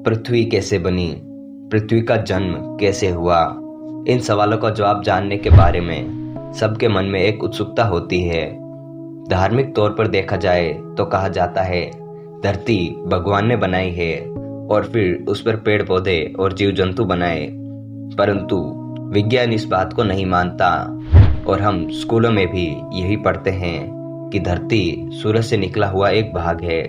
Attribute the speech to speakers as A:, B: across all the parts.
A: पृथ्वी कैसे बनी? पृथ्वी का जन्म कैसे हुआ? इन सवालों का जवाब जानने के बारे में सबके मन में एक उत्सुकता होती है। धार्मिक तौर पर देखा जाए तो कहा जाता है धरती भगवान ने बनाई है और फिर उस पर पेड़ पौधे और जीव जंतु बनाए, परंतु विज्ञान इस बात को नहीं मानता और हम स्कूलों में भी यही पढ़ते हैं कि धरती सूरज से निकला हुआ एक भाग है।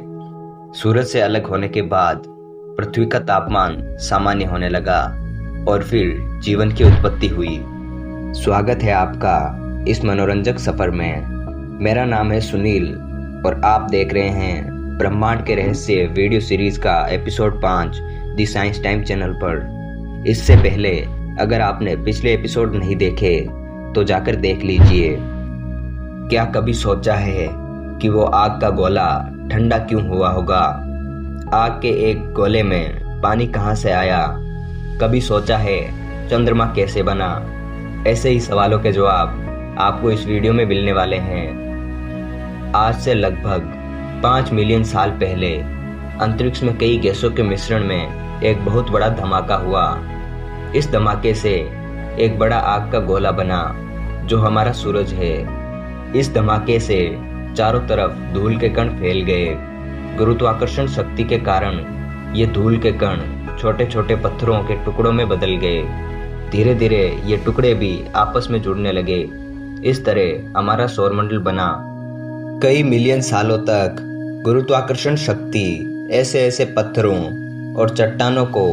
A: सूरज से अलग होने के बाद पृथ्वी का तापमान सामान्य होने लगा और फिर जीवन की उत्पत्ति हुई। स्वागत है आपका इस मनोरंजक सफर में। मेरा नाम है सुनील और आप देख रहे हैं ब्रह्मांड के रहस्य वीडियो सीरीज का एपिसोड 5 दी साइंस टाइम चैनल पर। इससे पहले अगर आपने पिछले एपिसोड नहीं देखे तो जाकर देख लीजिए। क्या कभी सोचा है कि वो आग का गोला ठंडा क्यों हुआ होगा? आग के एक गोले में पानी कहाँ से आया? कभी सोचा है चंद्रमा कैसे बना? ऐसे ही सवालों के जवाब आपको इस वीडियो में मिलने वाले हैं। आज से लगभग 5 मिलियन साल पहले अंतरिक्ष में कई गैसों के मिश्रण में एक बहुत बड़ा धमाका हुआ। इस धमाके से एक बड़ा आग का गोला बना जो हमारा सूरज है। इस धमाके से चारों तरफ धूल के कण फैल गए। गुरुत्वाकर्षण शक्ति के कारण ये धूल के कण छोटे छोटे पत्थरों के टुकड़ों में बदल गए। धीरे धीरे ये टुकड़े भी आपस में जुड़ने लगे। इस तरह हमारा सौरमंडल बना। कई मिलियन सालों तक गुरुत्वाकर्षण शक्ति ऐसे पत्थरों और चट्टानों को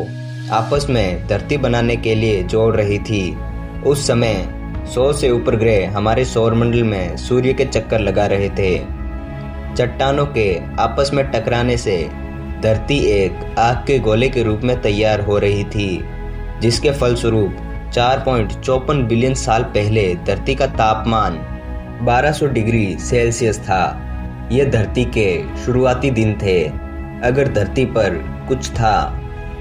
A: आपस में धरती बनाने के लिए जोड़ रही थी। उस समय 100 से ऊपर ग्रह हमारे सौरमंडल में सूर्य के चक्कर लगा रहे थे। चट्टानों के आपस में टकराने से धरती एक आग के गोले के रूप में तैयार हो रही थी, जिसके फलस्वरूप 4.54 बिलियन साल पहले धरती का तापमान 1200 डिग्री सेल्सियस था। ये धरती के शुरुआती दिन थे। अगर धरती पर कुछ था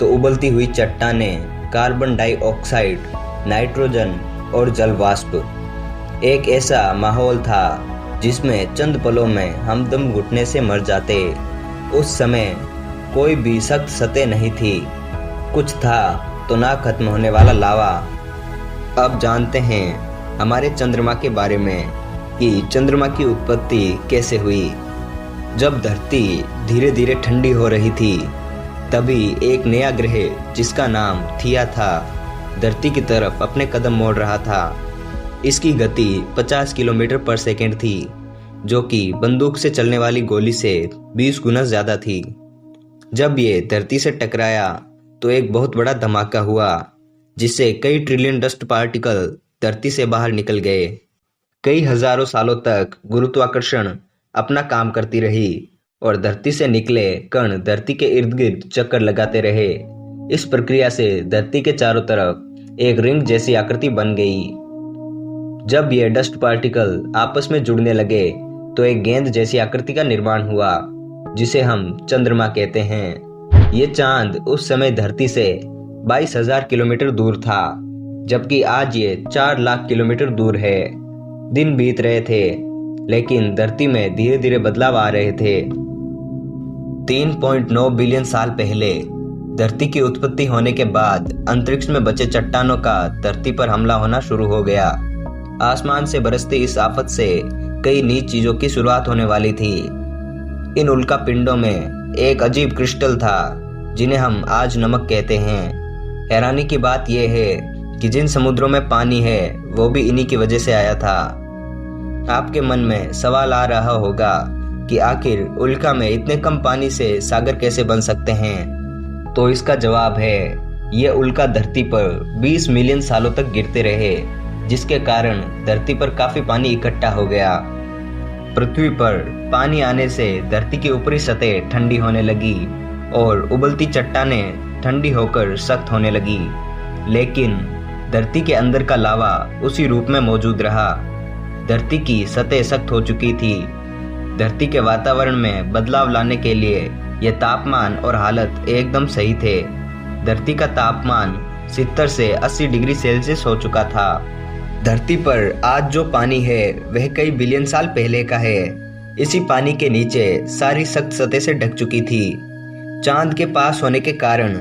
A: तो उबलती हुई चट्टानें, कार्बन डाइऑक्साइड, नाइट्रोजन और जल वाष्प। एक ऐसा माहौल था जिसमें चंद पलों में हम दम घुटने से मर जाते। उस समय कोई भी सख्त सतह नहीं थी। कुछ था तो ना खत्म होने वाला लावा। अब जानते हैं हमारे चंद्रमा के बारे में कि चंद्रमा की उत्पत्ति कैसे हुई। जब धरती धीरे धीरे ठंडी हो रही थी तभी एक नया ग्रह जिसका नाम थिया था धरती की तरफ अपने कदम मोड़ रहा था। इसकी गति 50 किलोमीटर पर सेकंड थी, जो कि बंदूक से चलने वाली गोली से 20 गुना ज्यादा थी। जब ये धरती से टकराया तो एक बहुत बड़ा धमाका हुआ, जिससे कई ट्रिलियन डस्ट पार्टिकल धरती से बाहर निकल गए। कई हजारों सालों तक गुरुत्वाकर्षण अपना काम करती रही और धरती से निकले कण धरती के इर्द गिर्द चक्कर लगाते रहे। इस प्रक्रिया से धरती के चारों तरफ एक रिंग जैसी आकृति बन गई। जब ये डस्ट पार्टिकल आपस में जुड़ने लगे तो एक गेंद जैसी आकृति का निर्माण हुआ, जिसे हम चंद्रमा कहते हैं। ये चांद उस समय धरती से 22,000 किलोमीटर दूर था, जबकि आज ये 4 लाख किलोमीटर दूर है। दिन बीत रहे थे, लेकिन धरती में धीरे धीरे बदलाव आ रहे थे। 3.9 बिलियन साल पहले धरती की उत्पत्ति होने के बाद अंतरिक्ष में बचे चट्टानों का धरती पर हमला होना शुरू हो गया। आसमान से बरसती इस आफत से कई नीच चीजों की शुरुआत होने वाली थी। इन उल्का पिंडों में एक अजीब क्रिस्टल था जिन्हें हम आज नमक कहते हैं। हैरानी की बात यह है कि जिन समुद्रों में पानी है वो भी इन्हीं की वजह से आया था। आपके मन में सवाल आ रहा होगा कि आखिर उल्का में इतने कम पानी से सागर कैसे बन सकते हैं? तो इसका जवाब है ये उल्का धरती पर 20 मिलियन सालों तक गिरते रहे, जिसके कारण धरती पर काफी पानी इकट्ठा हो गया। पृथ्वी पर पानी आने से धरती की ऊपरी सतह ठंडी होने लगी और उबलती चट्टानें ठंडी होकर सख्त होने लगी, लेकिन धरती के अंदर का लावा उसी रूप में मौजूद रहा। धरती की सतह सख्त हो चुकी थी। धरती के वातावरण में बदलाव लाने के लिए यह तापमान और हालत एकदम सही थे। धरती का तापमान 70 से 80 डिग्री सेल्सियस हो चुका था। धरती पर आज जो पानी है वह कई बिलियन साल पहले का है। इसी पानी के नीचे सारी सख्त सतह से ढक चुकी थी। चांद के पास होने के कारण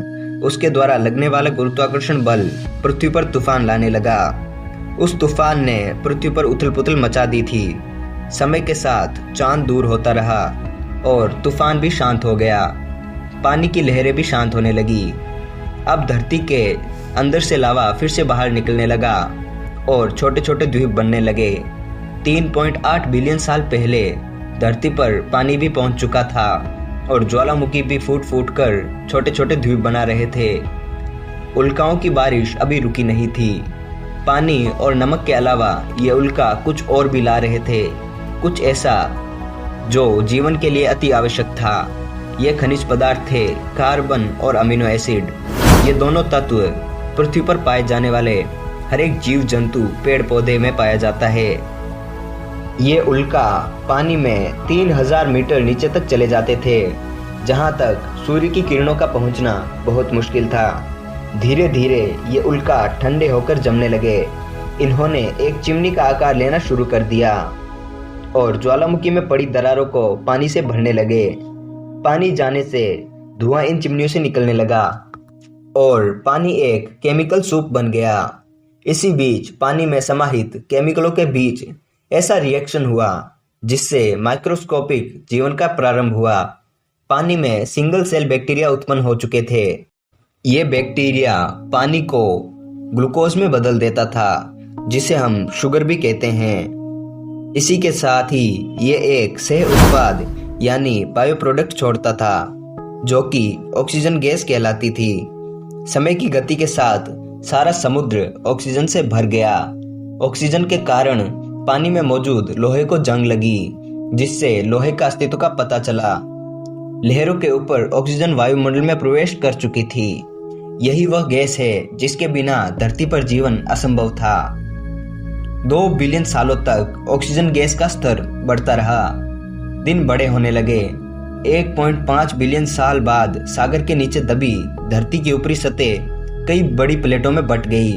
A: उसके द्वारा लगने वाला गुरुत्वाकर्षण बल पृथ्वी पर तूफान लाने लगा। उस तूफान ने पृथ्वी पर उथल पुथल मचा दी थी। समय के साथ चांद दूर होता रहा और तूफान भी शांत हो गया। पानी की लहरें भी शांत होने लगी। अब धरती के अंदर से लावा फिर से बाहर निकलने लगा और छोटे छोटे द्वीप बनने लगे। 3.8 बिलियन साल पहले धरती पर पानी भी पहुंच चुका था और ज्वालामुखी भी फूट फूट कर छोटे छोटे द्वीप बना रहे थे। उल्काओं की बारिश अभी रुकी नहीं थी। पानी और नमक के अलावा ये उल्का कुछ और भी ला रहे थे, कुछ ऐसा जो जीवन के लिए अति आवश्यक था। ये खनिज पदार्थ थे कार्बन और अमीनो एसिड। ये दोनों तत्व पृथ्वी पर पाए जाने वाले हर एक जीव जंतु पेड़ पौधे में पाया जाता है। ये उल्का पानी में 3000 मीटर नीचे तक चले जाते थे, जहां तक सूर्य की किरणों का पहुंचना बहुत मुश्किल था। धीरे धीरे ये उल्का ठंडे होकर जमने लगे। इन्होंने एक चिमनी का आकार लेना शुरू कर दिया और ज्वालामुखी में पड़ी दरारों को पानी से भरने लगे। पानी जाने से धुआं इन चिमनियों से निकलने लगा और पानी एक केमिकल सूप बन गया। इसी बीच पानी में समाहित केमिकलों के बीच ऐसा रिएक्शन हुआ जिससे माइक्रोस्कोपिक जीवन का प्रारंभ हुआ। पानी में सिंगल सेल बैक्टीरिया उत्पन्न हो चुके थे। ये बैक्टीरिया पानी को ग्लूकोज में बदल देता था, जिसे हम शुगर भी कहते हैं। इसी के साथ ही ये एक सह उत्पाद यानी बायो प्रोडक्ट छोड़ता था, जो कि ऑक्सीजन गैस कहलाती थी। समय की गति के साथ सारा समुद्र ऑक्सीजन से भर गया। ऑक्सीजन के कारण पानी में मौजूद लोहे को जंग लगी, जिससे लोहे का अस्तित्व का पता चला। लहरों के ऊपर ऑक्सीजन वायुमंडल में प्रवेश कर चुकी थी। यही वह गैस है जिसके बिना धरती पर जीवन असंभव था। 2 बिलियन सालों तक ऑक्सीजन गैस का स्तर बढ़ता रहा। दिन बड़े होने लगे। 1.5 बिलियन साल बाद सागर के नीचे दबी धरती की ऊपरी सतह कई बड़ी प्लेटों में बंट गई।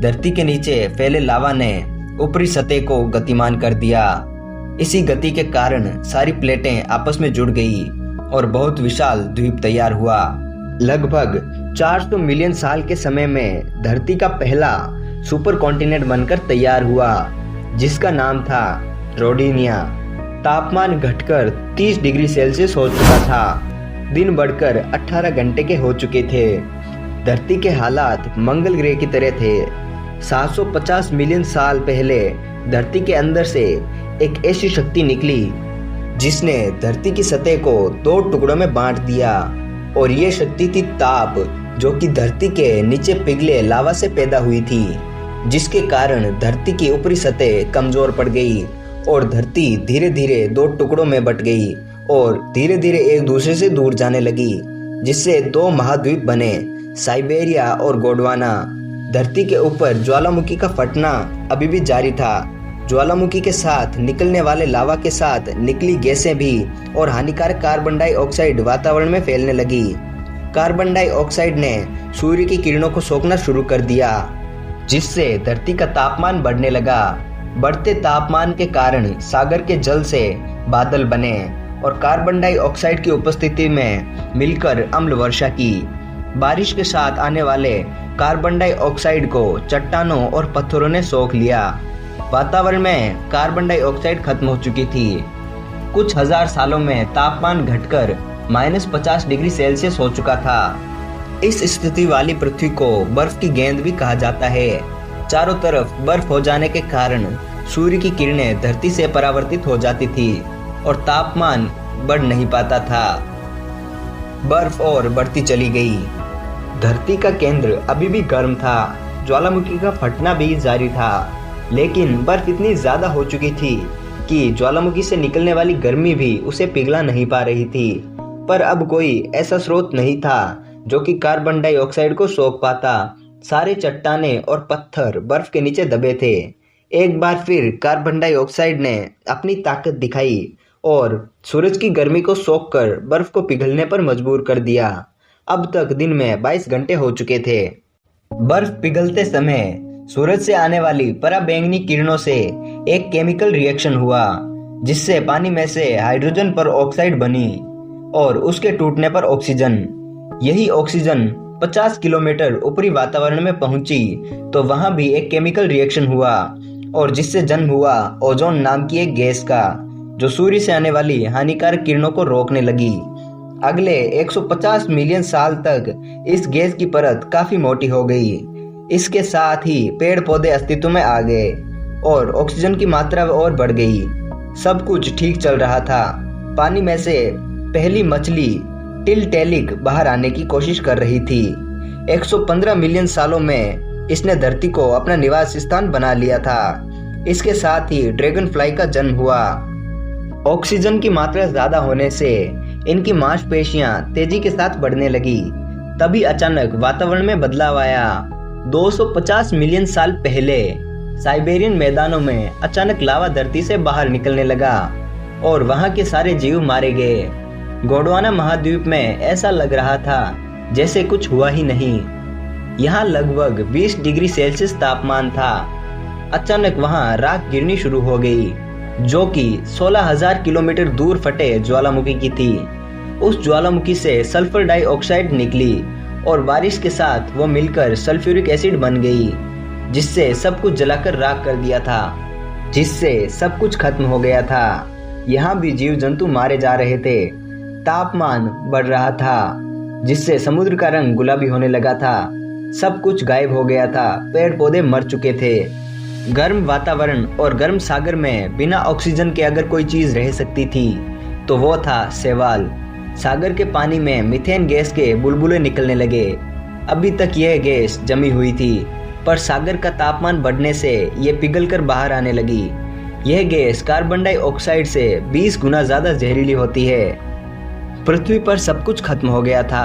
A: धरती के नीचे फैले लावा ने ऊपरी सतह को गतिमान कर दिया। इसी गति के कारण सारी प्लेटें आपस में जुड़ गई और बहुत विशाल द्वीप तैयार हुआ। लगभग 400 मिलियन साल के समय में धरती का पहला सुपर कॉन्टिनेंट बनकर तैयार हुआ, जिसका नाम था रोडिनिया। तापमान घटकर 30 डिग्री सेल्सियस हो चुका था। दिन बढ़कर 18 घंटे के हो चुके थे। धरती के हालात मंगल ग्रह की तरह थे। 750 मिलियन साल पहले धरती के अंदर से एक ऐसी शक्ति निकली जिसने धरती की सतह को 2 टुकड़ों में बांट दिया, और ये शक्ति थी ताप, जो कि धरती के नीचे पिघले लावा से पैदा हुई थी, जिसके कारण धरती की ऊपरी सतह कमजोर पड़ गई और धरती धीरे धीरे 2 टुकड़ों में बट गई और धीरे धीरे एक दूसरे से दूर जाने लगी, जिससे 2 महाद्वीप बने, साइबेरिया और गोंडवाना। धरती के ऊपर ज्वालामुखी का फटना अभी भी जारी था। ज्वालामुखी के साथ निकलने वाले लावा के साथ निकली गैसें भी और हानिकारक कार्बन डाइऑक्साइड वातावरण में फैलने लगी। कार्बन डाइऑक्साइड ने सूर्य की किरणों को सोखना शुरू कर दिया, जिससे धरती का तापमान बढ़ने लगा। बढ़ते तापमान के कारण सागर के जल से बादल बने और कार्बन डाइऑक्साइड की उपस्थिति में मिलकर अम्ल वर्षा की। बारिश के साथ आने वाले कार्बन डाइऑक्साइड को चट्टानों और पत्थरों ने सोख लिया। वातावरण में कार्बन डाइऑक्साइड खत्म हो चुकी थी। कुछ हजार सालों में तापमान घटकर -50 डिग्री सेल्सियस हो चुका था। इस स्थिति वाली पृथ्वी को बर्फ की गेंद भी कहा जाता है। चारों तरफ बर्फ हो जाने के कारण सूर्य की किरणें धरती से परावर्तित हो जाती थी और तापमान बढ़ नहीं पाता था। बर्फ और बढ़ती चली गई। धरती का केंद्र अभी भी गर्म था। ज्वालामुखी का फटना भी जारी था, लेकिन बर्फ इतनी ज्यादा हो चुकी थी कि ज्वालामुखी से निकलने वाली गर्मी भी उसे पिघला नहीं पा रही थी। पर अब कोई ऐसा स्रोत नहीं था जो कि कार्बन डाइऑक्साइड को सोख पाता। सारे चट्टाने और पत्थर बर्फ के नीचे दबे थे। एक बार फिर कार्बन डाइऑक्साइड ने अपनी ताकत दिखाई और सूरज की गर्मी को सोखकर बर्फ को पिघलने पर मजबूर कर दिया। अब तक दिन में 22 घंटे हो चुके थे। बर्फ पिघलते समय सूरज से आने वाली पराबैंगनी किरणों से एक केमिकल रिएक्शन हुआ, जिससे पानी में से हाइड्रोजन पर ऑक्साइड बनी। और उसके टूटने पर ऑक्सीजन। यही ऑक्सीजन 50 किलोमीटर ऊपरी वातावरण में पहुंची तो वहां भी एक केमिकल रिएक्शन हुआ और जिससे जन्म हुआ ओजोन नाम की एक गैस का, जो सूर्य से आने वाली हानिकारक किरणों को रोकने लगी। अगले 150 मिलियन साल तक इस गैस की परत काफी मोटी हो गई। इसके साथ ही पेड़ पौधे अस्तित्व में आ गए और ऑक्सीजन की मात्रा और बढ़ गई। सब कुछ ठीक चल रहा था। पानी में से पहली मछली टिलटेलिक बाहर आने की कोशिश कर रही थी। 115 मिलियन सालों में इसने धरती को अपना निवास स्थान बना लिया था। इसके साथ ही ड्रैगन फ्लाई का जन्म हुआ। ऑक्सीजन की मात्रा ज्यादा होने से इनकी मांसपेशियां तेजी के साथ बढ़ने लगी। तभी अचानक वातावरण में बदलाव आया। 250 मिलियन साल पहले साइबेरियन मैदानों में अचानक लावा धरती से बाहर निकलने लगा और वहां के सारे जीव मारे गए। गोंडवाना महाद्वीप में ऐसा लग रहा था जैसे कुछ हुआ ही नहीं। यहाँ लगभग 20 डिग्री सेल्सियस तापमान था। अचानक वहां राख गिरनी शुरू हो गई, जो कि 16,000 किलोमीटर दूर फटे ज्वालामुखी की थी। उस ज्वालामुखी से सल्फर डाइऑक्साइड निकली और बारिश के साथ वो मिलकर सल्फ्यूरिक एसिड बन गई, जिससे सब कुछ जलाकर राख कर दिया था, जिससे सब कुछ खत्म हो गया था। यहाँ भी जीव जंतु मारे जा रहे थे। तापमान बढ़ रहा था, जिससे समुद्र का रंग गुलाबी होने लगा था। सब कुछ गायब हो गया था। पेड़ पौधे मर चुके थे। गर्म वातावरण और गर्म सागर में बिना ऑक्सीजन के अगर कोई चीज रह सकती थी तो वो था शैवाल। सागर के पानी में मीथेन गैस के बुलबुले निकलने लगे। अभी तक यह गैस जमी हुई थी, पर सागर का तापमान बढ़ने से ये पिघलकर बाहर आने लगी। यह गैस कार्बन डाइऑक्साइड से 20 गुना ज्यादा जहरीली होती है। पृथ्वी पर सब कुछ खत्म हो गया था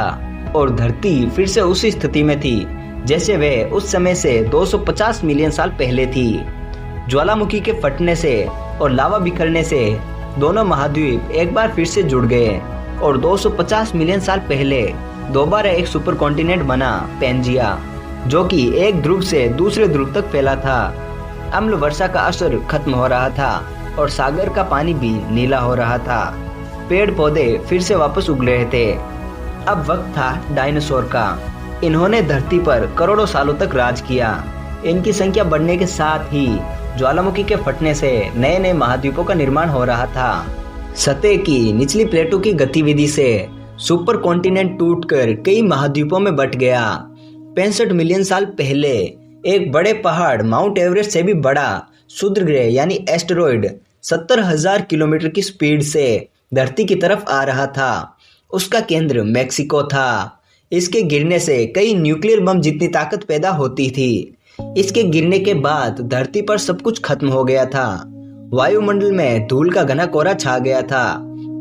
A: और धरती फिर से उसी स्थिति में थी जैसे वह उस समय से 250 मिलियन साल पहले थी। ज्वालामुखी के फटने से और लावा बिखरने से दोनों महाद्वीप एक बार फिर से जुड़ गए और 250 मिलियन साल पहले दोबारा एक सुपर कॉन्टिनेंट बना, पैंजिया, जो कि एक ध्रुव से दूसरे ध्रुव तक फैला था। अम्ल वर्षा का असर खत्म हो रहा था और सागर का पानी भी नीला हो रहा था। पेड़ पौधे फिर से वापस उग रहे थे। अब वक्त था डायनासोर का। इन्होंने धरती पर करोड़ों सालों तक राज किया। इनकी संख्या बढ़ने के साथ ही ज्वालामुखी के फटने से नए नए महाद्वीपों का निर्माण हो रहा था। सतह की निचली प्लेटों की गतिविधि से सुपर कॉन्टिनेंट टूटकर कई महाद्वीपों में बंट गया। 65 मिलियन साल पहले एक बड़े पहाड़ माउंट एवरेस्ट से भी बड़ा क्षुद्रग्रह यानी एस्टेरॉयड 70,000 किलोमीटर की स्पीड से धरती की तरफ आ रहा था। उसका केंद्र मेक्सिको था। इसके गिरने से कई न्यूक्लियर बम जितनी ताकत पैदा होती थी। इसके गिरने के बाद धरती पर सब कुछ खत्म हो गया था। वायुमंडल में धूल का घना कोहरा छा गया था।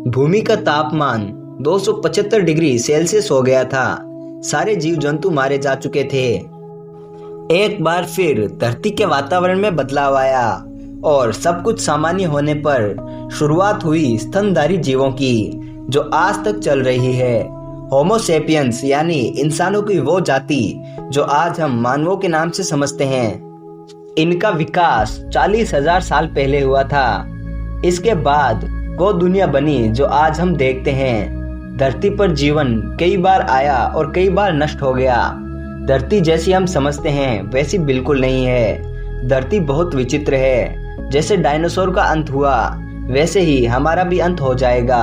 A: भूमि का तापमान 275 डिग्री सेल्सियस हो गया था। सारे जीव जंतु मारे जा चुके थे। एक बार फिर धरती के वातावरण में बदलाव आया और सब कुछ सामान्य होने पर शुरुआत हुई स्तनधारी जीवों की, जो आज तक चल रही है। होमो सेपियंस यानी इंसानों की वो जाति जो आज हम मानवों के नाम से समझते हैं। इनका विकास 40,000 साल पहले हुआ था। इसके बाद वो दुनिया बनी जो आज हम देखते हैं। धरती पर जीवन कई बार आया और कई बार नष्ट हो गया। धरती जैसी हम समझते हैं वैसी बिल्कुल नहीं है। धरती बहुत विचित्र है। जैसे डायनासोर का अंत हुआ वैसे ही हमारा भी अंत हो जाएगा।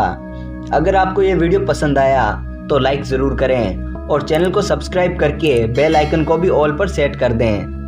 A: अगर आपको ये वीडियो पसंद आया तो लाइक जरूर करें और चैनल को सब्सक्राइब करके बेल आइकन को भी ऑल पर सेट कर दें।